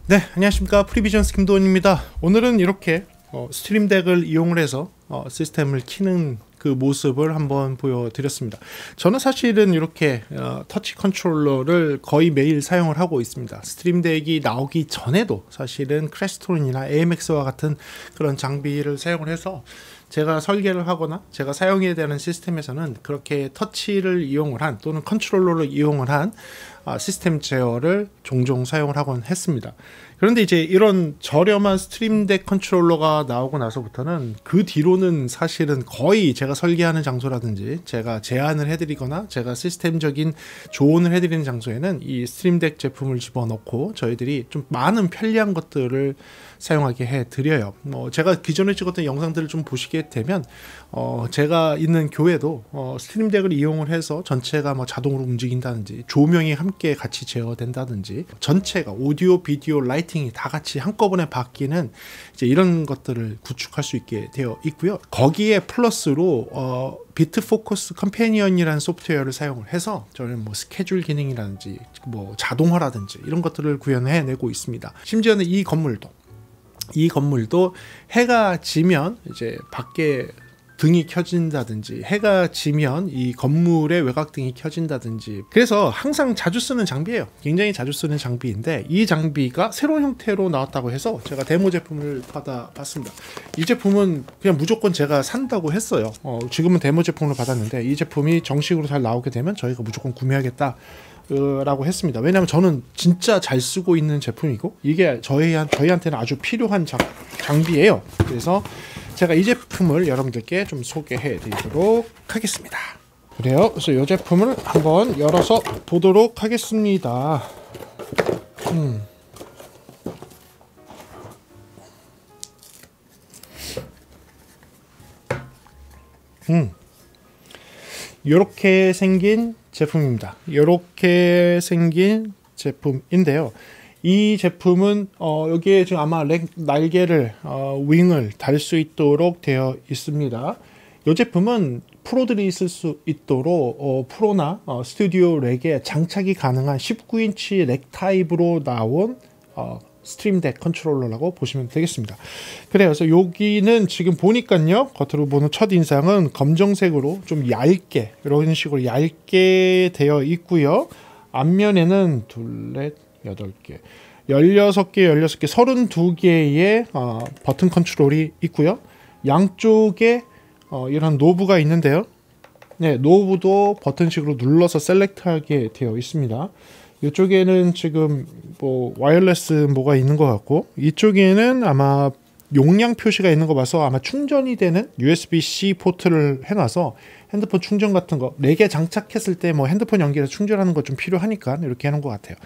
네, 안녕하십니까. 프리비전스 김도원입니다. 오늘은 이렇게 스트림덱을 이용을 해서 시스템을 키는 그 모습을 한번 보여드렸습니다. 저는 사실은 이렇게 터치 컨트롤러를 거의 매일 사용을 하고 있습니다. 스트림덱이 나오기 전에도 사실은 크래시톤이나 AMX와 같은 그런 장비를 사용을 해서 제가 설계를 하거나 제가 사용해야 되는 시스템에서는 그렇게 터치를 이용을 한 또는 컨트롤러를 이용을 한 시스템 제어를 종종 사용을 하곤 했습니다. 그런데 이제 이런 저렴한 스트림덱 컨트롤러가 나오고 나서부터는 그 뒤로는 사실은 거의 제가 설계하는 장소라든지 제가 제안을 해드리거나 제가 시스템적인 조언을 해드리는 장소에는 이 스트림덱 제품을 집어넣고 저희들이 좀 많은 편리한 것들을 사용하게 해드려요. 제가 기존에 찍었던 영상들을 좀 보시게 되면 제가 있는 교회도 스트림덱을 이용을 해서 전체가 자동으로 움직인다든지 조명이 함께 같이 제어된다든지 전체가 오디오, 비디오, 라이팅이 다 같이 한꺼번에 바뀌는 이제 이런 것들을 구축할 수 있게 되어 있고요. 거기에 플러스로 비트포커스 컴패니언이라는 소프트웨어를 사용을 해서 저는 스케줄 기능이라든지 자동화라든지 이런 것들을 구현해내고 있습니다. 심지어는 이 건물도 해가 지면 이제 밖에 등이 켜진다든지 해가 지면 이 건물의 외곽등이 켜진다든지 그래서 항상 자주 쓰는 장비예요. 굉장히 자주 쓰는 장비인데 이 장비가 새로운 형태로 나왔다고 해서 제가 데모 제품을 받아봤습니다. 이 제품은 그냥 무조건 제가 산다고 했어요. 지금은 데모 제품으로 받았는데 이 제품이 정식으로 잘 나오게 되면 저희가 무조건 구매하겠다 라고 했습니다. 왜냐하면 저는 진짜 잘 쓰고 있는 제품이고 이게 저희한테는 아주 필요한 장비예요. 그래서 제가 이 제품을 여러분들께 좀 소개해 드리도록 하겠습니다. 그래요. 그래서 이 제품을 한번 열어서 보도록 하겠습니다. 이렇게 생긴 제품입니다. 이렇게 생긴 제품인데요. 이 제품은 여기에 지금 아마 날개를 윙을 달 수 있도록 되어 있습니다. 이 제품은 프로들이 쓸 수 있도록 프로나 스튜디오 렉에 장착이 가능한 19인치 렉 타입으로 나온 스트림덱 컨트롤러라고 보시면 되겠습니다. 그래서 여기는 지금 보니까요, 겉으로 보는 첫 인상은 검정색으로 좀 얇게 이런 식으로 얇게 되어 있고요. 앞면에는 8개 16개 32개의 버튼 컨트롤이 있고요. 양쪽에 이런 노브가 있는데요. 네, 노브도 버튼식으로 눌러서 셀렉트하게 되어 있습니다. 이쪽에는 지금 와이어리스 뭐가 있는 것 같고 이쪽에는 아마 용량 표시가 있는 거 봐서 아마 충전이 되는 USB-C 포트를 해놔서 핸드폰 충전 같은 거 4개 장착했을 때 핸드폰 연결해서 충전하는 거 좀 필요하니까 이렇게 해놓은 것 같아요.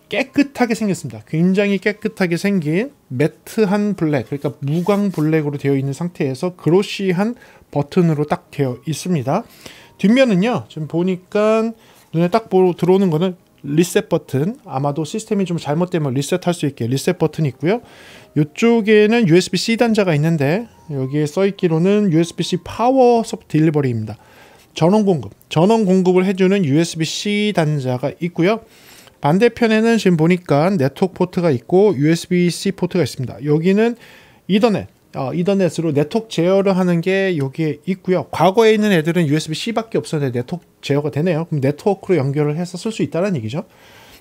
깨끗하게 생겼습니다. 굉장히 깨끗하게 생긴 매트한 블랙, 그러니까 무광 블랙으로 되어 있는 상태에서 그로시한 버튼으로 딱 되어 있습니다. 뒷면은요, 지금 보니까 눈에 딱 들어오는 거는 리셋 버튼, 아마도 시스템이 좀 잘못되면 리셋할 수 있게 리셋 버튼이 있고요. 이쪽에는 USB-C 단자가 있는데 여기에 써있기로는 USB-C 파워 딜리버리입니다. 전원 공급을 해주는 USB-C 단자가 있고요. 반대편에는 지금 보니까 네트워크 포트가 있고 USB-C 포트가 있습니다. 여기는 이더넷으로 네트워크 제어를 하는 게 여기에 있고요. 과거에 있는 애들은 USB-C 밖에 없었는데 네트워크 제어가 되네요. 그럼 네트워크로 연결을 해서 쓸 수 있다는 얘기죠.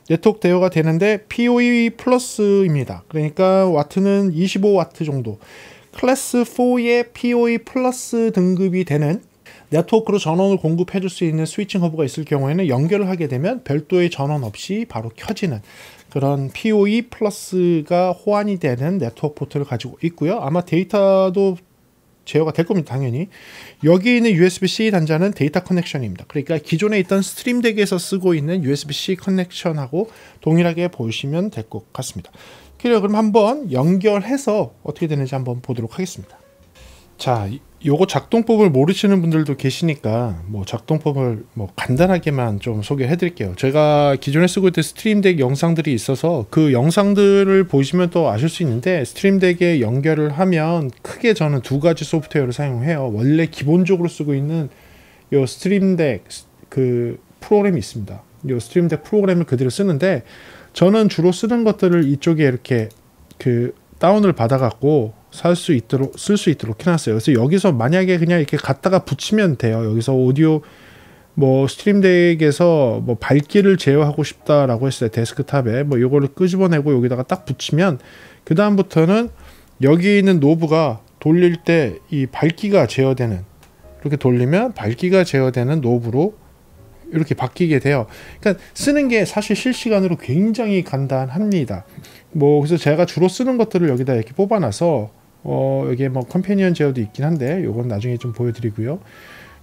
네트워크 제어가 되는데 PoE 플러스입니다. 그러니까 와트는 25와트 정도. 클래스 4의 PoE 플러스 등급이 되는 네트워크로 전원을 공급해 줄 수 있는 스위칭 허브가 있을 경우에는 연결을 하게 되면 별도의 전원 없이 바로 켜지는 그런 PoE 플러스가 호환이 되는 네트워크 포트를 가지고 있고요. 아마 데이터도 제어가 될 겁니다. 당연히. 여기 있는 USB-C 단자는 데이터 커넥션입니다. 그러니까 기존에 있던 스트림덱에서 쓰고 있는 USB-C 커넥션하고 동일하게 보시면 될 것 같습니다. 그럼 한번 연결해서 어떻게 되는지 한번 보도록 하겠습니다. 자, 요거 작동법을 모르시는 분들도 계시니까 작동법을 간단하게만 좀 소개해 드릴게요. 제가 기존에 쓰고 있던 스트림덱 영상들이 있어서 그 영상들을 보시면 또 아실 수 있는데 스트림덱에 연결을 하면 크게 저는 2가지 소프트웨어를 사용해요. 원래 기본적으로 쓰고 있는 요 스트림덱 그 프로그램이 있습니다. 요 스트림덱 프로그램을 그대로 쓰는데 저는 주로 쓰는 것들을 이쪽에 이렇게 그 다운을 받아갖고 쓸 수 있도록 해놨어요. 그래서 여기서 만약에 그냥 이렇게 갖다가 붙이면 돼요. 여기서 오디오 뭐 스트림덱에서 뭐 밝기를 제어하고 싶다라고 했어요. 데스크탑에 뭐 요거를 끄집어내고 여기다가 딱 붙이면 그 다음부터는 여기 있는 노브가 돌릴 때 이 밝기가 제어되는, 이렇게 돌리면 밝기가 제어되는 노브로 이렇게 바뀌게 돼요. 그러니까 쓰는 게 사실 실시간으로 굉장히 간단합니다. 뭐 그래서 제가 주로 쓰는 것들을 여기다 이렇게 뽑아놔서 여기에 뭐 컴패니언 제어도 있긴 한데 요건 나중에 좀 보여드리고요.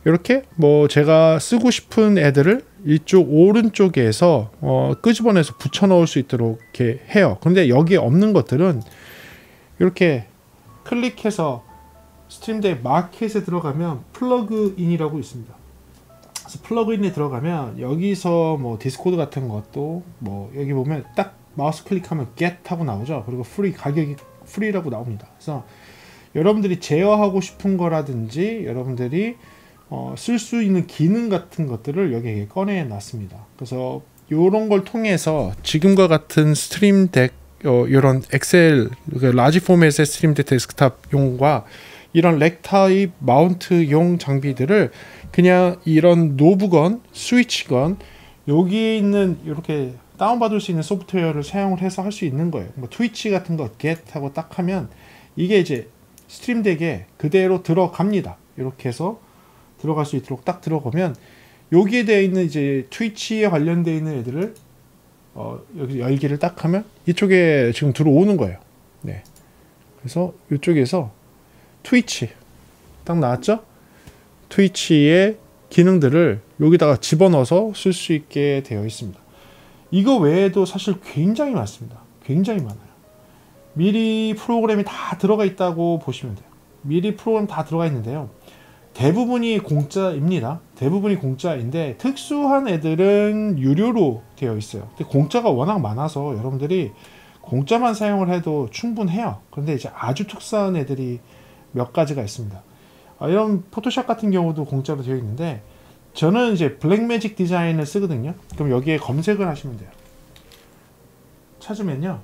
이렇게 뭐 제가 쓰고 싶은 애들을 이쪽 오른쪽에서 끄집어내서 붙여 넣을 수 있도록 이렇게 해요. 근데 여기에 없는 것들은 이렇게 클릭해서 스트림덱 마켓에 들어가면 플러그인이라고 있습니다. 그래서 플러그인에 들어가면 여기서 뭐 디스코드 같은 것도 뭐 여기 보면 딱 마우스 클릭하면 get 하고 나오죠. 그리고 프리, 가격이 프리라고 나옵니다. 그래서 여러분들이 제어하고 싶은 거라든지 여러분들이 쓸 수 있는 기능 같은 것들을 여기에 꺼내 놨습니다. 그래서 이런 걸 통해서 지금과 같은 스트림덱 이런 엑셀 라지 포맷의 스트림덱 데스크탑용과 이런 렉 타입 마운트용 장비들을 그냥 이런 노브건, 스위치건 여기에 있는 이렇게 다운받을 수 있는 소프트웨어를 사용을 해서 할 수 있는 거예요. 뭐 트위치 같은 거 get 하고 딱 하면 이게 이제 스트림덱에 그대로 들어갑니다. 이렇게 해서 들어갈 수 있도록 딱 들어가면 여기에 되어 있는 이제 트위치에 관련되어 있는 애들을 여기 열기를 딱 하면 이쪽에 지금 들어오는 거예요. 네. 그래서 이쪽에서 트위치 딱 나왔죠? 트위치의 기능들을 여기다가 집어넣어서 쓸 수 있게 되어 있습니다. 이거 외에도 사실 굉장히 많습니다. 굉장히 많아요. 미리 프로그램이 다 들어가 있다고 보시면 돼요. 미리 프로그램 다 들어가 있는데요. 대부분이 공짜입니다. 대부분이 공짜인데 특수한 애들은 유료로 되어 있어요. 근데 공짜가 워낙 많아서 여러분들이 공짜만 사용을 해도 충분해요. 그런데 이제 아주 특수한 애들이 몇 가지가 있습니다. 이런 포토샵 같은 경우도 공짜로 되어 있는데 저는 이제 블랙매직 디자인을 쓰거든요. 그럼 여기에 검색을 하시면 돼요. 찾으면요.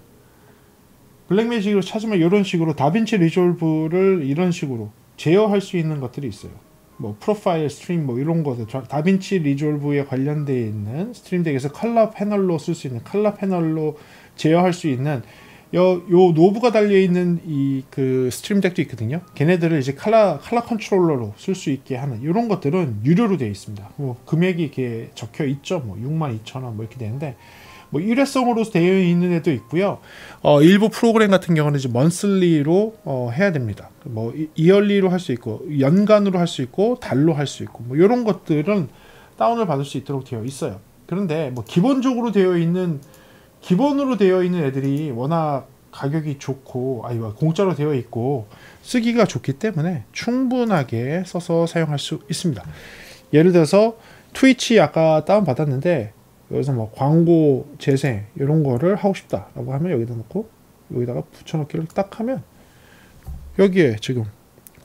블랙매직으로 찾으면 이런 식으로 다빈치 리졸브를 이런 식으로 제어할 수 있는 것들이 있어요. 뭐 프로파일 스트림 뭐 이런 것들 다빈치 리졸브에 관련되어 있는 스트림덱에서 컬러 패널로 쓸 수 있는 컬러 패널로 제어할 수 있는 요 노브가 달려 있는 이 그 스트림덱도 있거든요. 걔네들을 이제 컬러 컨트롤러로 쓸 수 있게 하는 이런 것들은 유료로 되어 있습니다. 뭐 금액이 이렇게 적혀 있죠. 뭐 62,000원 뭐 이렇게 되는데 뭐 일회성으로 되어 있는 애도 있고요. 일부 프로그램 같은 경우는 이제 먼슬리로 해야 됩니다. 뭐 이얼리로 할 수 있고 연간으로 할 수 있고 달로 할 수 있고 뭐 이런 것들은 다운을 받을 수 있도록 되어 있어요. 그런데 뭐 기본으로 되어 있는 애들이 워낙 가격이 좋고 공짜로 되어 있고 쓰기가 좋기 때문에 충분하게 써서 사용할 수 있습니다. 예를 들어서 트위치 아까 다운 받았는데 여기서 뭐 광고 재생 이런 거를 하고 싶다라고 하면 여기다 놓고 여기다가 붙여넣기를 딱 하면 여기에 지금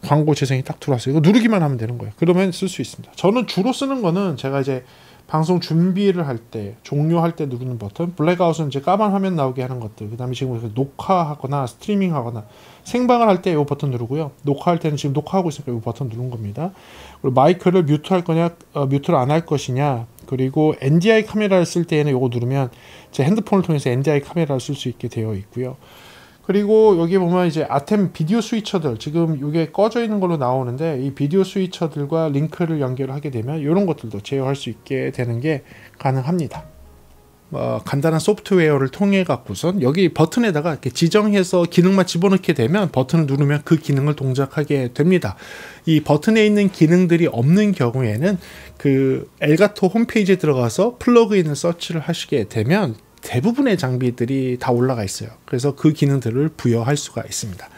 광고 재생이 딱 들어왔어요. 이거 누르기만 하면 되는 거예요. 그러면 쓸 수 있습니다. 저는 주로 쓰는 거는 제가 이제 방송 준비를 할 때, 종료할 때 누르는 버튼, 블랙아웃은 이제 까만 화면 나오게 하는 것들, 그 다음에 지금 녹화하거나 스트리밍 하거나 생방을 할 때 이 버튼 누르고요. 녹화할 때는 지금 녹화하고 있으니까 이 버튼 누른 겁니다. 그리고 마이크를 뮤트할 거냐, 뮤트를 안 할 것이냐, 그리고 NDI 카메라를 쓸 때에는 이거 누르면 제 핸드폰을 통해서 NDI 카메라를 쓸 수 있게 되어 있고요. 그리고 여기 보면 이제 아템 비디오 스위처들 지금 이게 꺼져 있는 걸로 나오는데 이 비디오 스위처들과 링크를 연결하게 되면 이런 것들도 제어할 수 있게 되는 게 가능합니다. 간단한 소프트웨어를 통해 갖고선 여기 버튼에다가 이렇게 지정해서 기능만 집어넣게 되면 버튼을 누르면 그 기능을 동작하게 됩니다. 이 버튼에 있는 기능들이 없는 경우에는 그 엘가토 홈페이지에 들어가서 플러그인을 서치를 하시게 되면 대부분의 장비들이 다 올라가 있어요. 그래서 그 기능들을 부여할 수가 있습니다.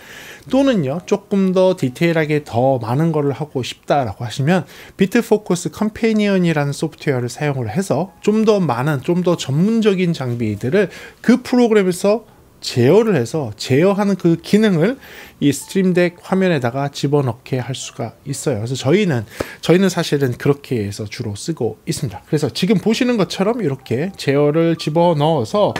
또는요, 조금 더 디테일하게 더 많은 거를 하고 싶다라고 하시면 비트포커스 컴패니언이라는 소프트웨어를 사용을 해서 좀 더 많은, 좀 더 전문적인 장비들을 그 프로그램에서 제어를 해서 제어하는 그 기능을 이 스트림덱 화면에다가 집어넣게 할 수가 있어요. 그래서 저희는 사실은 그렇게 해서 주로 쓰고 있습니다. 그래서 지금 보시는 것처럼 이렇게 제어를 집어넣어서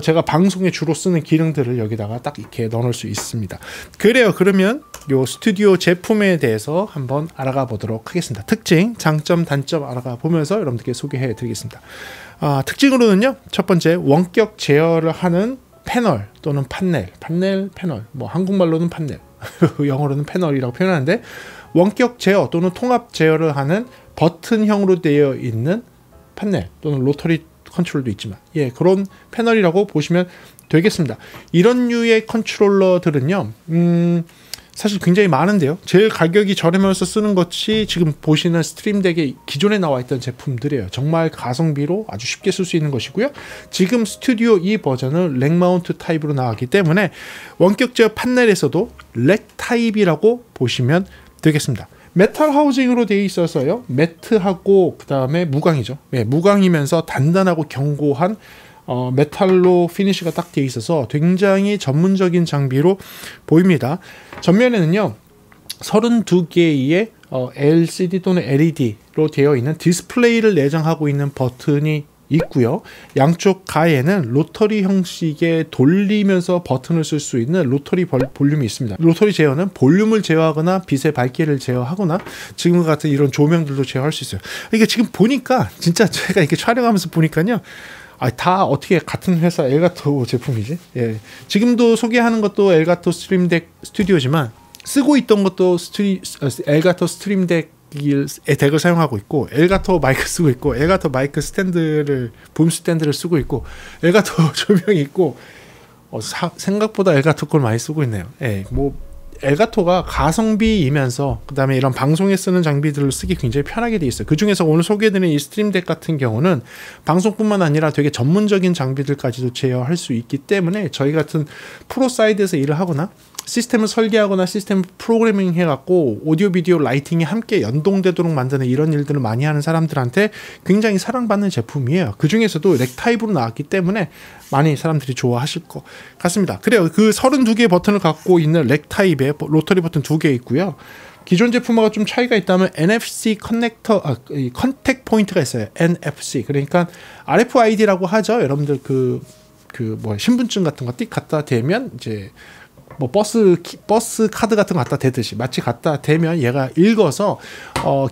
제가 방송에 주로 쓰는 기능들을 여기다가 딱 이렇게 넣을 수 있습니다. 그래요. 그러면 요 스튜디오 제품에 대해서 한번 알아가 보도록 하겠습니다. 특징, 장점, 단점 알아가 보면서 여러분들께 소개해 드리겠습니다. 특징으로는요, 첫 번째 원격 제어를 하는 패널 또는 판넬, 패널, 뭐 한국말로는 판넬, 영어로는 패널이라고 표현하는데, 원격 제어 또는 통합 제어를 하는 버튼형으로 되어 있는 판넬 또는 로터리 컨트롤도 있지만, 그런 패널이라고 보시면 되겠습니다. 이런 류의 컨트롤러들은요, 사실 굉장히 많은데요. 제일 가격이 저렴해서 쓰는 것이 지금 보시는 스트림덱에 기존에 나와 있던 제품들이에요. 정말 가성비로 아주 쉽게 쓸 수 있는 것이고요. 지금 스튜디오 이 버전은 렉 마운트 타입으로 나왔기 때문에 원격 제어 판넬에서도 렉 타입이라고 보시면 되겠습니다. 메탈 하우징으로 되어 있어서요, 매트하고 그 다음에 무광이죠. 무광이면서 단단하고 견고한 메탈로 피니시가 딱 되어 있어서 굉장히 전문적인 장비로 보입니다. 전면에는요 32개의 LCD 또는 LED로 되어 있는 디스플레이를 내장하고 있는 버튼이 있고요. 양쪽 가에는 로터리 형식의 돌리면서 버튼을 쓸 수 있는 로터리 볼륨이 있습니다. 로터리 제어는 볼륨을 제어하거나 빛의 밝기를 제어하거나 지금 같은 이런 조명들도 제어할 수 있어요. 이게 지금 보니까 진짜 제가 이렇게 촬영하면서 보니까요, 다 어떻게 같은 회사 엘가토 제품이지? 지금도 소개하는 것도 엘가토 스트림덱 스튜디오지만 쓰고 있던 것도 엘가토 스트림덱 덱을 사용하고 있고, 엘가토 마이크 쓰고 있고, 엘가토 마이크 스탠드를 붐 스탠드를 쓰고 있고, 엘가토 조명이 있고, 생각보다 엘가토 걸 많이 쓰고 있네요. 뭐 엘가토가 가성비이면서 그 다음에 이런 방송에 쓰는 장비들을 쓰기 굉장히 편하게 돼 있어요. 그 중에서 오늘 소개해드린 이 스트림덱 같은 경우는 방송뿐만 아니라 되게 전문적인 장비들까지도 제어할 수 있기 때문에 저희 같은 프로 사이드에서 일을 하거나 시스템을 설계하거나 시스템 프로그래밍 해갖고 오디오 비디오 라이팅이 함께 연동되도록 만드는 이런 일들을 많이 하는 사람들한테 굉장히 사랑받는 제품이에요. 그 중에서도 렉 타입으로 나왔기 때문에 많이 사람들이 좋아하실 것 같습니다. 그래요. 그 32개의 버튼을 갖고 있는 렉 타입의 로터리 버튼 2개 있고요. 기존 제품하고 좀 차이가 있다면 NFC 커넥터, 컨택 포인트가 있어요. NFC. 그러니까 RFID라고 하죠. 여러분들 뭐 신분증 같은 거 띡 갖다 대면 이제 뭐 버스 카드 같은 거 갖다 대듯이 마치 갖다 대면 얘가 읽어서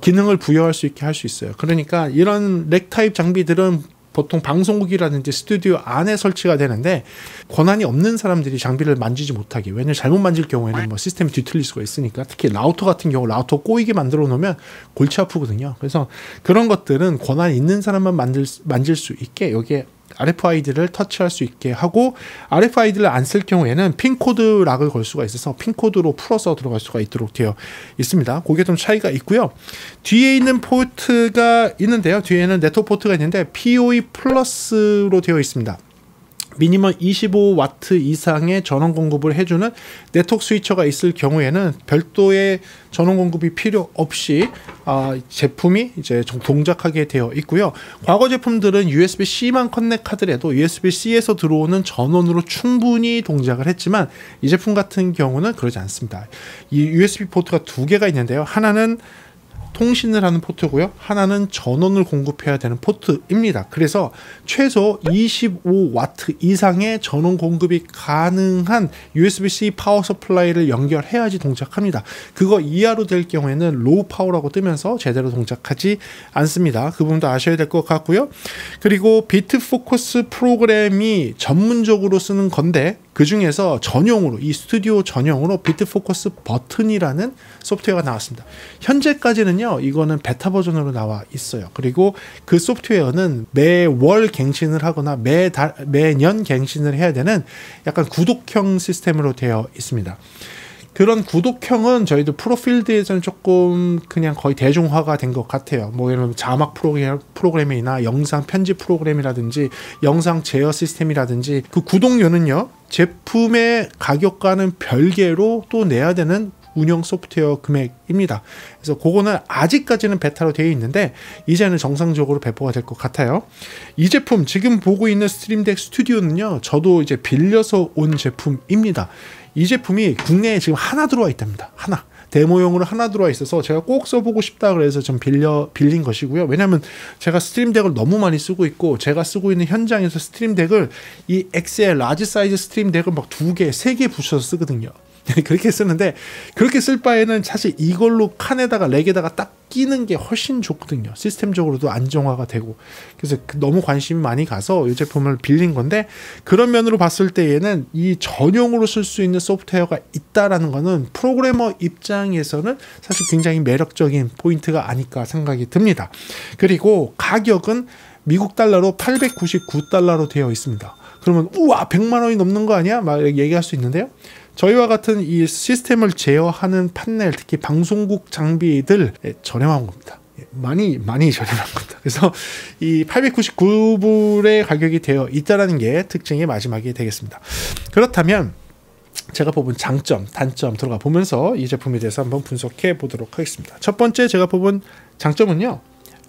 기능을 부여할 수 있게 할 수 있어요. 그러니까 이런 렉 타입 장비들은 보통 방송국이라든지 스튜디오 안에 설치가 되는데 권한이 없는 사람들이 장비를 만지지 못하게, 왜냐면 잘못 만질 경우에는 뭐 시스템이 뒤틀릴 수가 있으니까, 특히 라우터 같은 경우 라우터 꼬이게 만들어 놓으면 골치 아프거든요. 그래서 그런 것들은 권한이 있는 사람만 만질 수 있게 여기에 RFID를 터치할 수 있게 하고, RFID를 안 쓸 경우에는 핀코드 락을 걸 수가 있어서 핀코드로 풀어서 들어갈 수가 있도록 되어 있습니다. 그게 좀 차이가 있고요. 뒤에 있는 포트가 있는데요. 뒤에는 네트워크 포트가 있는데 PoE 플러스로 되어 있습니다. 미니멈 25W 이상의 전원 공급을 해주는 네트워크 스위처가 있을 경우에는 별도의 전원 공급이 필요 없이 제품이 이제 동작하게 되어 있고요. 과거 제품들은 USB-C만 커넥하더라도 USB-C에서 들어오는 전원으로 충분히 동작을 했지만 이 제품 같은 경우는 그러지 않습니다. 이 USB 포트가 2개가 있는데요. 하나는 통신을 하는 포트고요. 하나는 전원을 공급해야 되는 포트입니다. 그래서 최소 25W 이상의 전원 공급이 가능한 USB-C 파워 서플라이를 연결해야지 동작합니다. 그거 이하로 될 경우에는 로우 파워라고 뜨면서 제대로 동작하지 않습니다. 그 부분도 아셔야 될 것 같고요. 그리고 비트 포커스 프로그램이 전문적으로 쓰는 건데 그 중에서 전용으로, 이 스튜디오 전용으로 비트 포커스 버튼이라는 소프트웨어가 나왔습니다. 현재까지는요, 이거는 베타 버전으로 나와 있어요. 그리고 그 소프트웨어는 매월 갱신을 하거나 매년 갱신을 해야 되는 약간 구독형 시스템으로 되어 있습니다. 그런 구독형은 저희도 프로필드에서는 조금 그냥 거의 대중화가 된 것 같아요. 뭐 예를 들면 자막 프로그램이나 영상 편집 프로그램이라든지 영상 제어 시스템이라든지 그 구독료는요, 제품의 가격과는 별개로 또 내야 되는 운영 소프트웨어 금액입니다. 그래서 그거는 아직까지는 베타로 되어 있는데 이제는 정상적으로 배포가 될 것 같아요. 이 제품 지금 보고 있는 스트림덱 스튜디오는요, 저도 이제 빌려서 온 제품입니다. 이 제품이 국내에 지금 하나 들어와 있답니다. 하나. 데모용으로 하나 들어와 있어서 제가 꼭 써보고 싶다 그래서 좀 빌린 것이고요. 왜냐면 제가 스트림덱을 너무 많이 쓰고 있고, 제가 쓰고 있는 현장에서 스트림덱을 이 XL 라지 사이즈 스트림덱을 막 2개, 3개 붙여서 쓰거든요. 그렇게 쓰는데, 그렇게 쓸 바에는 사실 이걸로 칸에다가 렉에다가 딱 끼는 게 훨씬 좋거든요. 시스템적으로도 안정화가 되고. 그래서 너무 관심이 많이 가서 이 제품을 빌린 건데, 그런 면으로 봤을 때에는 이 전용으로 쓸 수 있는 소프트웨어가 있다라는 거는 프로그래머 입장에서는 사실 굉장히 매력적인 포인트가 아닐까 생각이 듭니다. 그리고 가격은 미국 달러로 899달러로 되어 있습니다. 그러면 우와 100만 원이 넘는 거 아니야? 막 얘기할 수 있는데요. 저희와 같은 이 시스템을 제어하는 판넬, 특히 방송국 장비들 저렴한 겁니다. 많이 저렴한 겁니다. 그래서 이 899불의 가격이 되어 있다는 게 특징의 마지막이 되겠습니다. 그렇다면 제가 뽑은 장점, 단점 들어가 보면서 이 제품에 대해서 한번 분석해 보도록 하겠습니다. 첫 번째 제가 뽑은 장점은요,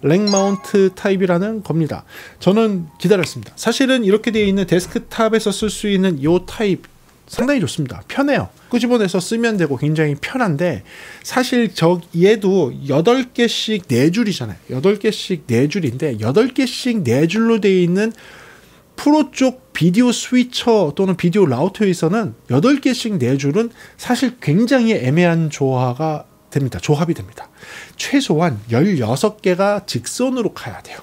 렉 마운트 타입이라는 겁니다. 저는 기다렸습니다. 사실은 이렇게 되어 있는 데스크탑에서 쓸 수 있는 이 타입 상당히 좋습니다. 편해요. 끄집어내서 쓰면 되고 굉장히 편한데, 사실 얘도 8개씩 4줄이잖아요. 8개씩 4줄인데 8개씩 4줄로 되어 있는 프로 쪽 비디오 스위처 또는 비디오 라우터에서는 8개씩 4줄은 사실 굉장히 애매한 조합이 됩니다. 최소한 16개가 직선으로 가야 돼요.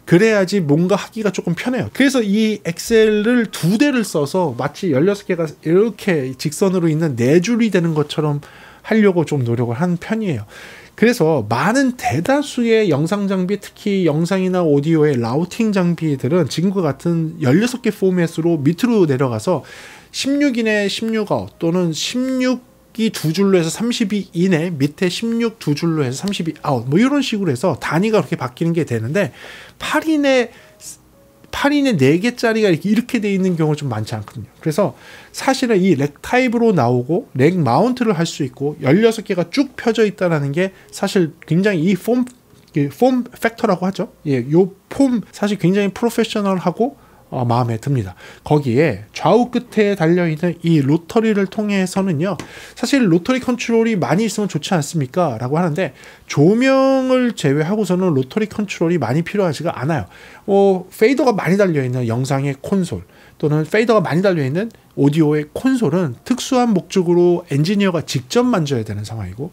그래야지 뭔가 하기가 조금 편해요. 그래서 이 엑셀을 2대를 써서 마치 16개가 이렇게 직선으로 있는 4줄이 되는 것처럼 하려고 좀 노력을 한 편이에요. 그래서 많은 대다수의 영상 장비, 특히 영상이나 오디오의 라우팅 장비들은 지금과 같은 16개 포맷으로 밑으로 내려가서 16인에 16아웃 또는 16이 2줄로 해서 32 이내, 밑에 16 2줄로 해서 32 아웃, 뭐 이런 식으로 해서 단위가 그렇게 바뀌는 게 되는데, 8인에 4개짜리가 이렇게 돼 있는 경우가 좀 많지 않거든요. 그래서 사실은 이 렉 타입으로 나오고 렉 마운트를 할 수 있고 16개가 쭉 펴져 있다는 게 사실 굉장히 이 폼 팩터라고 하죠. 예, 요 폼 사실 굉장히 프로페셔널하고 마음에 듭니다. 거기에 좌우 끝에 달려있는 이 로터리를 통해서는요, 사실 로터리 컨트롤이 많이 있으면 좋지 않습니까? 라고 하는데, 조명을 제외하고서는 로터리 컨트롤이 많이 필요하지가 않아요. 페이더가 많이 달려있는 영상의 콘솔 또는 페이더가 많이 달려있는 오디오의 콘솔은 특수한 목적으로 엔지니어가 직접 만져야 되는 상황이고,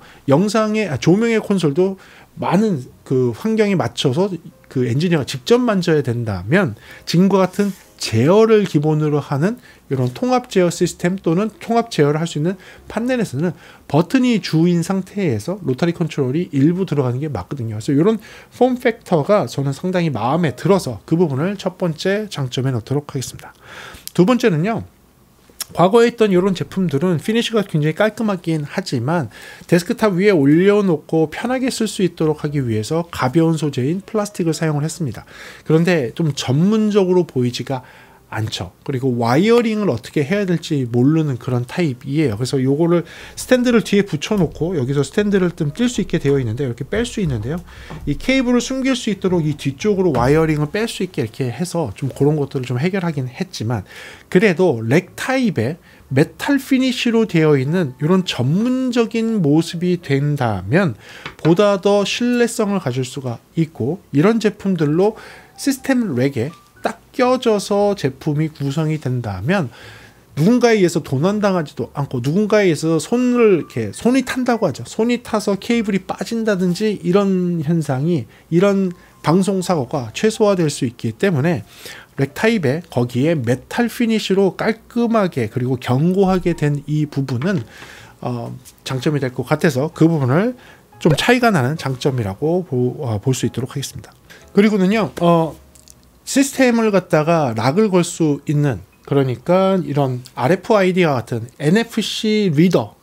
조명의 콘솔도 많은 그 환경에 맞춰서 그 엔지니어가 직접 만져야 된다면, 지금과 같은 제어를 기본으로 하는 이런 통합 제어 시스템 또는 통합 제어를 할 수 있는 판넬에서는 버튼이 주인 상태에서 로터리 컨트롤이 일부 들어가는 게 맞거든요. 그래서 이런 폼 팩터가 저는 상당히 마음에 들어서 그 부분을 첫 번째 장점에 넣도록 하겠습니다. 두 번째는요, 과거에 있던 이런 제품들은 피니쉬가 굉장히 깔끔하긴 하지만 데스크탑 위에 올려놓고 편하게 쓸 수 있도록 하기 위해서 가벼운 소재인 플라스틱을 사용을 했습니다. 그런데 좀 전문적으로 보이지가 않죠. 그리고 와이어링을 어떻게 해야 될지 모르는 그런 타입이에요. 그래서 요거를 스탠드를 뒤에 붙여놓고 여기서 스탠드를 좀 낄 수 있게 되어 있는데, 이렇게 뺄 수 있는데요. 이 케이블을 숨길 수 있도록 이 뒤쪽으로 와이어링을 뺄 수 있게 이렇게 해서 좀 그런 것들을 좀 해결하긴 했지만, 그래도 렉 타입의 메탈 피니쉬로 되어 있는 이런 전문적인 모습이 된다면 보다 더 신뢰성을 가질 수가 있고, 이런 제품들로 시스템 렉에 딱 껴져서 제품이 구성이 된다면 누군가에 의해서 도난당하지도 않고, 누군가에 의해서 손이 탄다고 하죠. 손이 타서 케이블이 빠진다든지 이런 현상이, 이런 방송사고가 최소화될 수 있기 때문에 렉 타입에 거기에 메탈 피니쉬로 깔끔하게 그리고 견고하게 된 이 부분은 장점이 될 것 같아서 그 부분을 좀 차이가 나는 장점이라고 볼 수 있도록 하겠습니다. 그리고는요, 시스템을 갖다가 락을 걸 수 있는, 그러니까 이런 RFID와 같은 NFC 리더,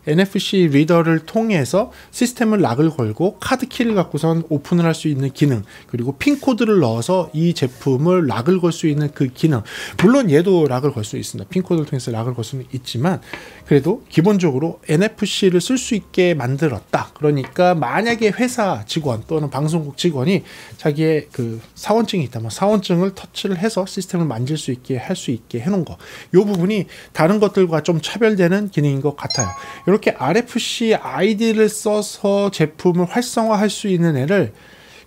NFC 리더를 통해서 시스템을 락을 걸고 카드 키를 갖고선 오픈을 할 수 있는 기능, 그리고 핀 코드를 넣어서 이 제품을 락을 걸 수 있는 그 기능. 물론 얘도 락을 걸 수 있습니다. 핀 코드를 통해서 락을 걸 수는 있지만 그래도 기본적으로 NFC를 쓸 수 있게 만들었다. 그러니까 만약에 회사 직원 또는 방송국 직원이 자기의 그 사원증이 있다면 사원증을 터치를 해서 시스템을 만질 수 있게 할 수 있게 해놓은 거. 이 부분이 다른 것들과 좀 차별되는 기능인 것 같아요. 이렇게 RFC 아이디를 써서 제품을 활성화할 수 있는 애를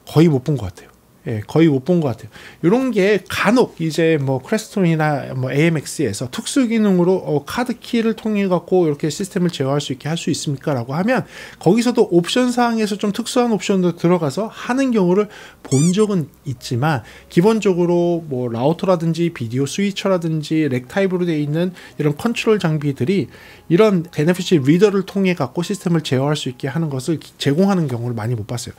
거의 못 본 것 같아요. 예, 거의 못 본 것 같아요. 이런 게 간혹 이제 뭐 크레스톤이나 뭐 AMX에서 특수 기능으로 카드 키를 통해 갖고 이렇게 시스템을 제어할 수 있게 할 수 있습니까? 라고 하면 거기서도 옵션 사항에서 좀 특수한 옵션도 들어가서 하는 경우를 본 적은 있지만 기본적으로 뭐 라우터라든지 비디오 스위처라든지 렉 타입으로 되어 있는 이런 컨트롤 장비들이 이런 NFC 리더를 통해 갖고 시스템을 제어할 수 있게 하는 것을 제공하는 경우를 많이 못 봤어요.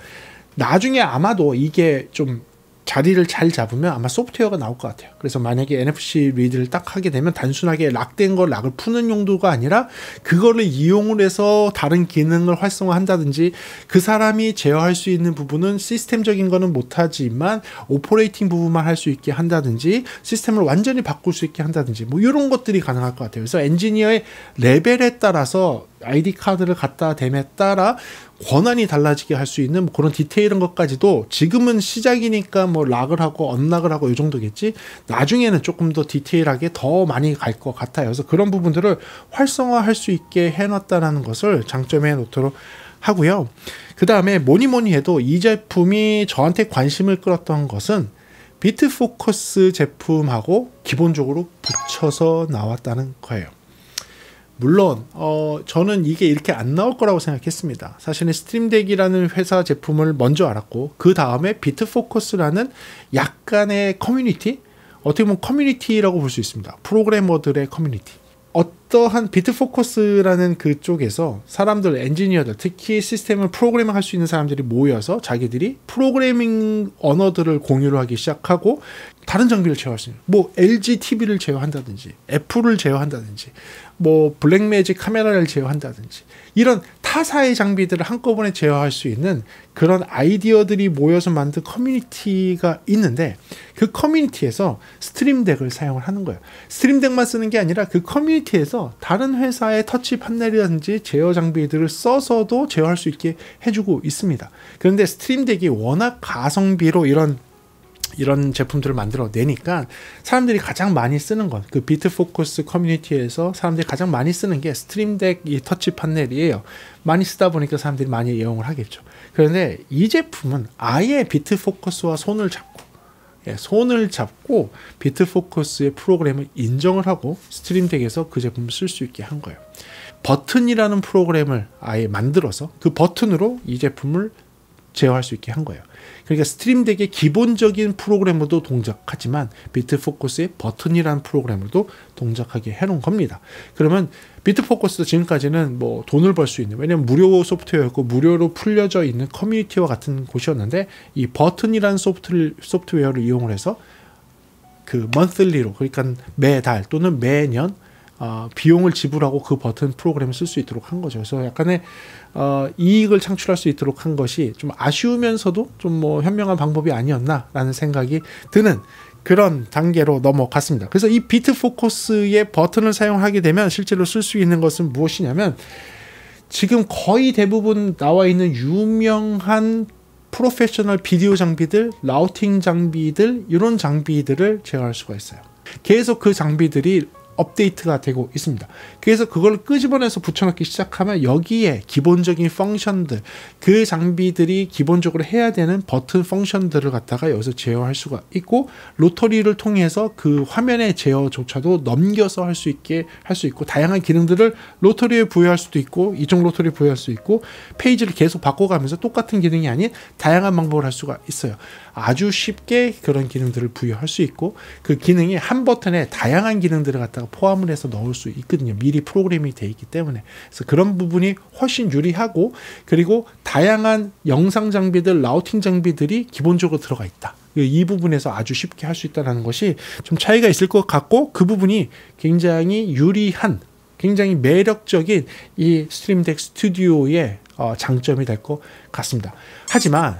나중에 아마도 이게 좀 자리를 잘 잡으면 아마 소프트웨어가 나올 것 같아요. 그래서 만약에 NFC 리드를 딱 하게 되면 단순하게 락된 걸 락을 푸는 용도가 아니라 그거를 이용을 해서 다른 기능을 활성화한다든지 그 사람이 제어할 수 있는 부분은 시스템적인 거는 못하지만 오퍼레이팅 부분만 할 수 있게 한다든지 시스템을 완전히 바꿀 수 있게 한다든지 뭐 이런 것들이 가능할 것 같아요. 그래서 엔지니어의 레벨에 따라서 아이디 카드를 갖다 댐에 따라 권한이 달라지게 할 수 있는 뭐 그런 디테일한 것까지도 지금은 시작이니까 뭐 락을 하고 언락을 하고 이 정도겠지 나중에는 조금 더 디테일하게 더 많이 갈 것 같아요. 그래서 그런 부분들을 활성화할 수 있게 해놨다는 것을 장점에 놓도록 하고요. 그 다음에 뭐니 해도 이 제품이 저한테 관심을 끌었던 것은 비트포커스 제품하고 기본적으로 붙여서 나왔다는 거예요. 물론 저는 이게 이렇게 안 나올 거라고 생각했습니다. 사실은 스트림덱이라는 회사 제품을 먼저 알았고 그 다음에 비트포커스라는 약간의 커뮤니티? 어떻게 보면 커뮤니티라고 볼 수 있습니다. 프로그래머들의 커뮤니티. 어떠한 비트포커스라는 그쪽에서 사람들, 엔지니어들, 특히 시스템을 프로그래밍 할 수 있는 사람들이 모여서 자기들이 프로그래밍 언어들을 공유를 하기 시작하고 다른 장비를 제어할 수 있는 뭐 LG TV를 제어한다든지 애플을 제어한다든지 뭐 블랙매직 카메라를 제어한다든지 이런 타사의 장비들을 한꺼번에 제어할 수 있는 그런 아이디어들이 모여서 만든 커뮤니티가 있는데 그 커뮤니티에서 스트림덱을 사용을 하는 거예요. 스트림덱만 쓰는 게 아니라 그 커뮤니티에서 다른 회사의 터치 판넬이라든지 제어 장비들을 써서도 제어할 수 있게 해주고 있습니다. 그런데 스트림덱이 워낙 가성비로 이런 제품들을 만들어 내니까 사람들이 가장 많이 쓰는 건 그 비트포커스 커뮤니티에서 사람들이 가장 많이 쓰는 게 스트림덱 이 터치 판넬이에요. 많이 쓰다 보니까 사람들이 많이 이용을 하겠죠. 그런데 이 제품은 아예 비트포커스와 손을 잡고 비트포커스의 프로그램을 인정을 하고 스트림덱에서 그 제품을 쓸 수 있게 한 거예요. 버튼이라는 프로그램을 아예 만들어서 그 버튼으로 이 제품을 제어할 수 있게 한 거예요. 그러니까 스트림덱의 기본적인 프로그램으로도 동작하지만 비트포커스의 버튼이라는 프로그램으로도 동작하게 해놓은 겁니다. 그러면 비트포커스도 지금까지는 뭐 돈을 벌 수 있는, 왜냐면 무료 소프트웨어였고 무료로 풀려져 있는 커뮤니티와 같은 곳이었는데 이 버튼이라는 소프트웨어를 이용을 해서 그 monthly로, 그러니까 매달 또는 매년 비용을 지불하고 그 버튼 프로그램을 쓸 수 있도록 한 거죠. 그래서 약간의 이익을 창출할 수 있도록 한 것이 좀 아쉬우면서도 좀 뭐 현명한 방법이 아니었나라는 생각이 드는 그런 단계로 넘어갔습니다. 그래서 이 비트포커스의 버튼을 사용하게 되면 실제로 쓸 수 있는 것은 무엇이냐면 지금 거의 대부분 나와 있는 유명한 프로페셔널 비디오 장비들, 라우팅 장비들, 이런 장비들을 제어할 수가 있어요. 계속 그 장비들이 업데이트가 되고 있습니다. 그래서 그걸 끄집어내서 붙여넣기 시작하면 여기에 기본적인 펑션들, 그 장비들이 기본적으로 해야 되는 버튼 펑션들을 갖다가 여기서 제어할 수가 있고 로터리를 통해서 그 화면의 제어조차도 넘겨서 할 수 있고 다양한 기능들을 로터리에 부여할 수도 있고 이쪽 로터리에 부여할 수 있고 페이지를 계속 바꿔가면서 똑같은 기능이 아닌 다양한 방법을 할 수가 있어요. 아주 쉽게 그런 기능들을 부여할 수 있고 그 기능이 한 버튼에 다양한 기능들을 갖다가 포함을 해서 넣을 수 있거든요. 미리 프로그래밍이 되어 있기 때문에. 그래서 그런 부분이 훨씬 유리하고 그리고 다양한 영상 장비들, 라우팅 장비들이 기본적으로 들어가 있다. 이 부분에서 아주 쉽게 할 수 있다는 것이 좀 차이가 있을 것 같고 그 부분이 굉장히 유리한 굉장히 매력적인 이 스트림덱 스튜디오의 장점이 될 것 같습니다. 하지만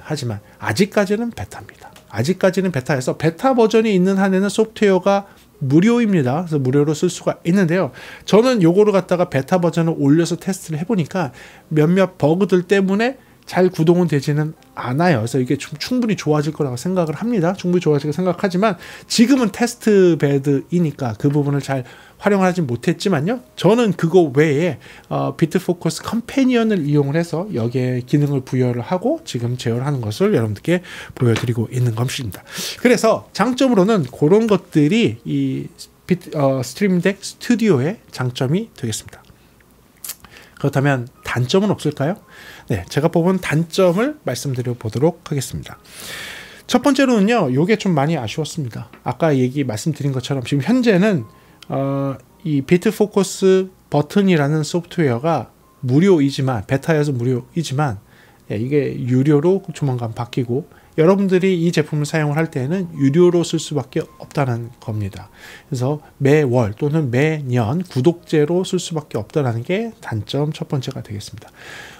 아직까지는 베타입니다. 아직까지는 베타에서 베타 버전이 있는 한에는 소프트웨어가 무료입니다. 그래서 무료로 쓸 수가 있는데요. 저는 요거를 갖다가 베타 버전을 올려서 테스트를 해보니까 몇몇 버그들 때문에 잘 구동은 되지는 않아요. 그래서 이게 충분히 좋아질 거라고 생각을 합니다. 충분히 좋아질 거 생각하지만 지금은 테스트 베드이니까 그 부분을 잘 활용하지 못했지만요. 저는 그거 외에 비트포커스 컴패니언을 이용을 해서 여기에 기능을 부여를 하고 지금 제어를 하는 것을 여러분들께 보여드리고 있는 것입니다. 그래서 장점으로는 그런 것들이 이 스트림덱 스튜디오의 장점이 되겠습니다. 그렇다면 단점은 없을까요? 네, 제가 뽑은 단점을 말씀드려 보도록 하겠습니다. 첫 번째로는요, 요게 좀 많이 아쉬웠습니다. 아까 말씀드린 것처럼 지금 현재는 이 비트포커스 버튼이라는 소프트웨어가 무료이지만, 베타여서 무료이지만, 이게 유료로 조만간 바뀌고, 여러분들이 이 제품을 사용을 할 때에는 유료로 쓸 수밖에 없다는 겁니다. 그래서 매월 또는 매년 구독제로 쓸 수밖에 없다는 게 단점 첫 번째가 되겠습니다.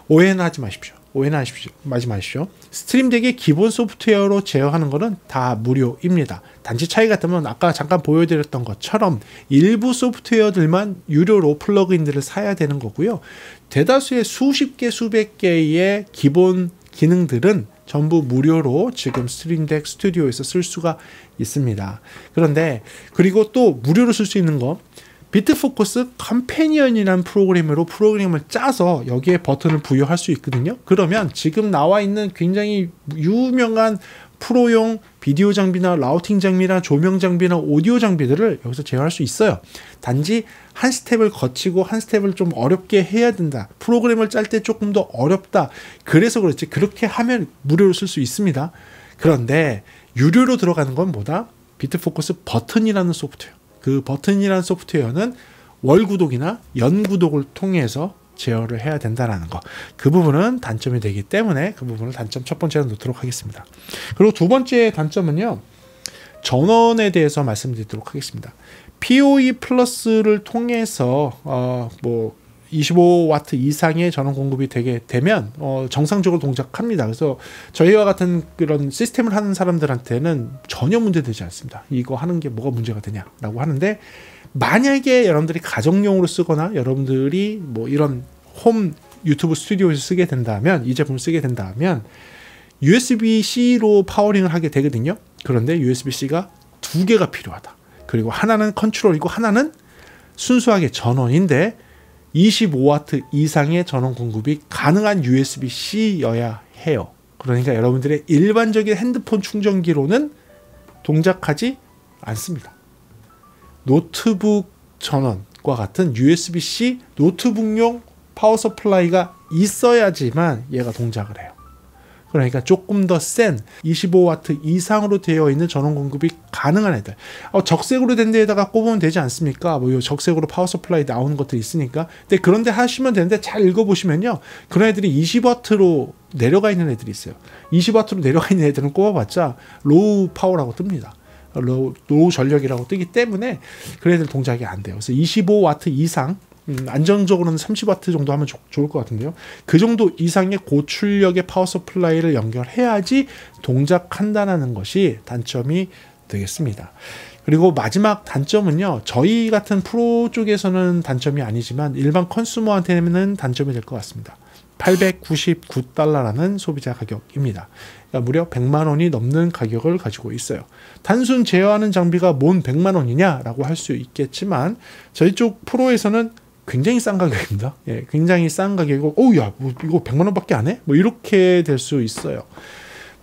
오해는 하지 마십시오. 하지 마십시오. 스트림덱의 기본 소프트웨어로 제어하는 것은 다 무료입니다. 단지 차이가 있다면 아까 잠깐 보여드렸던 것처럼 일부 소프트웨어들만 유료로 플러그인들을 사야 되는 거고요. 대다수의 수십 개, 수백 개의 기본 기능들은 전부 무료로 지금 스트림덱 스튜디오에서 쓸 수가 있습니다. 그런데 그리고 또 무료로 쓸 수 있는 거, 비트포커스 컴패니언이라는 프로그램을 짜서 여기에 버튼을 부여할 수 있거든요. 그러면 지금 나와 있는 굉장히 유명한 프로용 비디오 장비나 라우팅 장비나 조명 장비나 오디오 장비들을 여기서 제어할 수 있어요. 단지 한 스텝을 거치고 한 스텝을 좀 어렵게 해야 된다. 프로그램을 짤 때 조금 더 어렵다. 그래서 그렇지. 그렇게 하면 무료로 쓸 수 있습니다. 그런데 유료로 들어가는 건 뭐다? 비트포커스 버튼이라는 소프트웨어. 그 버튼이라는 소프트웨어는 월 구독이나 연 구독을 통해서 제어를 해야 된다는 거. 그 부분은 단점이 되기 때문에 그 부분을 단점 첫 번째로 놓도록 하겠습니다. 그리고 두 번째 단점은요. 전원에 대해서 말씀드리도록 하겠습니다. PoE 플러스를 통해서 25W 이상의 전원 공급이 되면 정상적으로 동작합니다. 그래서 저희와 같은 그런 시스템을 하는 사람들한테는 전혀 문제되지 않습니다. 이거 하는 게 뭐가 문제가 되냐라고 하는데, 만약에 여러분들이 가정용으로 쓰거나 여러분들이 뭐 이런 홈 유튜브 스튜디오에서 쓰게 된다면, 이 제품을 쓰게 된다면 USB-C로 파워링을 하게 되거든요. 그런데 USB-C가 두 개가 필요하다. 그리고 하나는 컨트롤이고 하나는 순수하게 전원인데 25W 이상의 전원 공급이 가능한 USB-C여야 해요. 그러니까 여러분들의 일반적인 핸드폰 충전기로는 동작하지 않습니다. 노트북 전원과 같은 USB-C 노트북용 파워 서플라이가 있어야지만 얘가 동작을 해요. 그러니까 조금 더 센 25W 이상으로 되어 있는 전원 공급이 가능한 애들, 적색으로 된 데에다가 꼽으면 되지 않습니까? 뭐 적색으로 파워 서플라이 나오는 것들이 있으니까. 근데 그런데 하시면 되는데, 잘 읽어보시면요, 그런 애들이 20W로 내려가 있는 애들이 있어요. 20W로 내려가 있는 애들은 꼽아봤자 로우 파워라고 뜹니다. 로우 전력이라고 뜨기 때문에 그런 애들 동작이 안 돼요. 그래서 25W 이상, 안정적으로는 30W 정도 하면 좋을 것 같은데요. 그 정도 이상의 고출력의 파워 서플라이를 연결해야지 동작한다는 것이 단점이 되겠습니다. 그리고 마지막 단점은요, 저희 같은 프로 쪽에서는 단점이 아니지만 일반 컨슈머한테는 단점이 될 것 같습니다. $899라는 소비자 가격입니다. 그러니까 무려 100만 원이 넘는 가격을 가지고 있어요. 단순 제어하는 장비가 뭔 100만 원이냐라고 할 수 있겠지만, 저희 쪽 프로에서는 굉장히 싼 가격입니다. 예, 굉장히 싼 가격이고, 야, 뭐 이거 100만 원밖에 안 해? 뭐 이렇게 될 수 있어요.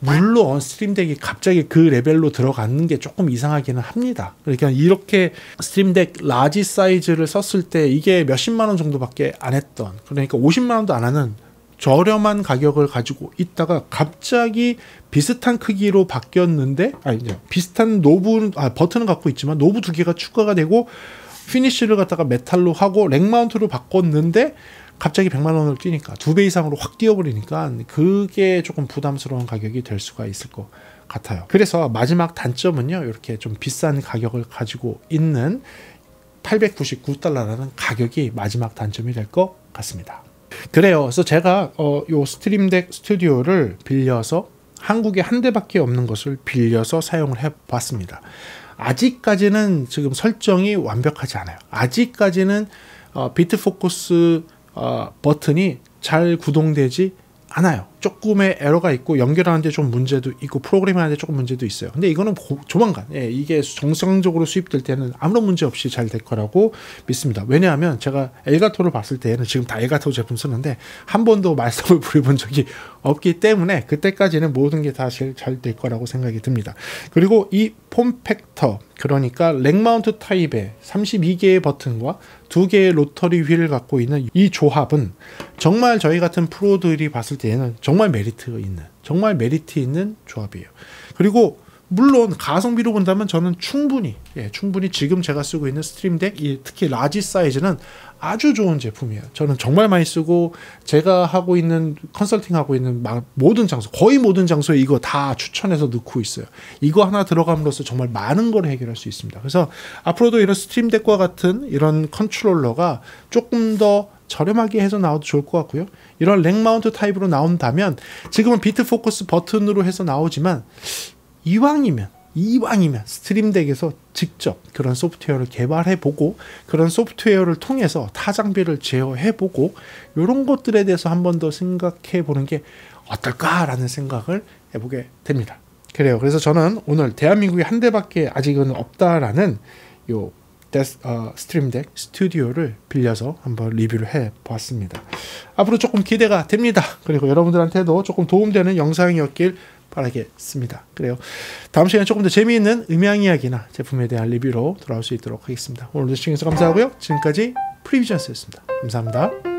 물론 스트림덱이 갑자기 그 레벨로 들어가는 게 조금 이상하기는 합니다. 그러니까 이렇게 스트림덱 라지 사이즈를 썼을 때 이게 몇십만 원 정도밖에 안 했던, 그러니까 50만 원도 안 하는 저렴한 가격을 가지고 있다가 갑자기 비슷한 크기로 바뀌었는데, 비슷한 버튼은 갖고 있지만 노브 두 개가 추가가 되고 피니쉬를 갖다가 메탈로 하고 렉 마운트로 바꿨는데 갑자기 100만 원을 뛰니까 2배 이상으로 확 뛰어버리니까 그게 조금 부담스러운 가격이 될 수가 있을 것 같아요. 그래서 마지막 단점은요, 이렇게 좀 비싼 가격을 가지고 있는 $899라는 가격이 마지막 단점이 될 것 같습니다. 그래요. 그래서 제가 요 스트림덱 스튜디오를 빌려서 한국에 한 대밖에 없는 것을 빌려서 사용을 해봤습니다. 아직까지는 지금 설정이 완벽하지 않아요. 아직까지는 비트 포커스 버튼이 잘 구동되지 않아요. 조금의 에러가 있고 연결하는데 좀 문제도 있고 프로그래밍하는데 조금 문제도 있어요. 근데 이거는 조만간 이게 정상적으로 수입될 때는 아무런 문제 없이 잘 될 거라고 믿습니다. 왜냐하면 제가 엘가토를 봤을 때는 지금 다 엘가토 제품 쓰는데 한 번도 말썽을 부려본 적이 없기 때문에 그때까지는 모든 게 다 잘 될 거라고 생각이 듭니다. 그리고 이 폼팩터, 그러니까 렉 마운트 타입의 32개의 버튼과 2개의 로터리 휠을 갖고 있는 이 조합은 정말 저희 같은 프로들이 봤을 때에는 정말 메리트 있는 조합이에요. 그리고 물론 가성비로 본다면 저는 충분히 지금 제가 쓰고 있는 스트림덱, 특히 라지 사이즈는 아주 좋은 제품이에요. 저는 정말 많이 쓰고 제가 하고 있는 컨설팅 하고 있는 모든 장소, 거의 모든 장소에 이거 다 추천해서 넣고 있어요. 이거 하나 들어감으로써 정말 많은 걸 해결할 수 있습니다. 그래서 앞으로도 이런 스트림덱과 같은 이런 컨트롤러가 조금 더 저렴하게 해서 나와도 좋을 것 같고요. 이런 렉 마운트 타입으로 나온다면 지금은 비트 포커스 버튼으로 해서 나오지만 이왕이면 스트림덱에서 직접 그런 소프트웨어를 개발해보고 그런 소프트웨어를 통해서 타 장비를 제어해보고 이런 것들에 대해서 한 번 더 생각해보는 게 어떨까라는 생각을 해보게 됩니다. 그래요. 그래서 저는 오늘 대한민국에 한 대밖에 아직은 없다라는 요 스트림덱 스튜디오를 빌려서 한번 리뷰를 해보았습니다. 앞으로 조금 기대가 됩니다. 그리고 여러분들한테도 조금 도움되는 영상이었길 바라겠습니다. 그래요. 다음 시간에 조금 더 재미있는 음향 이야기나 제품에 대한 리뷰로 돌아올 수 있도록 하겠습니다. 오늘도 시청해주셔서 감사하고요. 지금까지 프리비전스였습니다. 감사합니다.